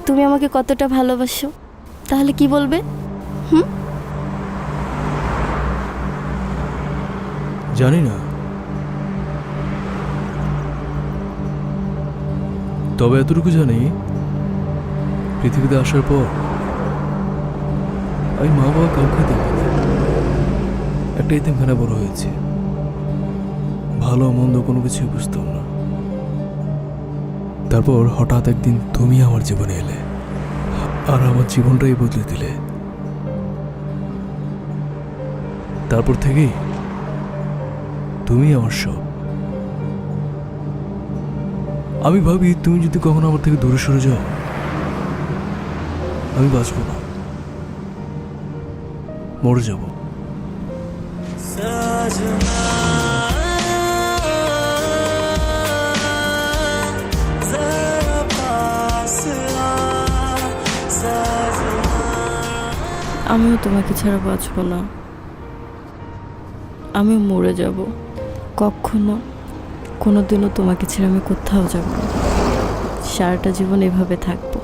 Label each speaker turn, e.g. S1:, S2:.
S1: তুমি আমাকে কতটা ভালোবাসো, তাহলে কি বলবে?
S2: জানি না, তবে এতটুকু জানি পৃথিবীতে আসার পর আমি মা বাবা কাউকে দেখিনি। একটা এতিমখানা বড় হয়েছে, ভালো মন্দ কোনো কিছুই বুঝতাম না। তারপর হঠাৎ একদিন তুমি আমার জীবনে এলে আর আমার জীবনটাই বদলে দিলে। তারপর থেকেই তুমি আমার সব। আমি ভাবি তুমি যদি কখনো আমার থেকে দূরে সরে যাও, আমি বাঁচব না, মরে যাব।
S1: আমিও তোমাকে ছাড়া বাঁচবো না, আমিও মরে যাব। কখনো কোনোদিনও তোমাকে ছেড়ে আমি কোথাও যাব না, সারাটা জীবন এভাবে থাকবো।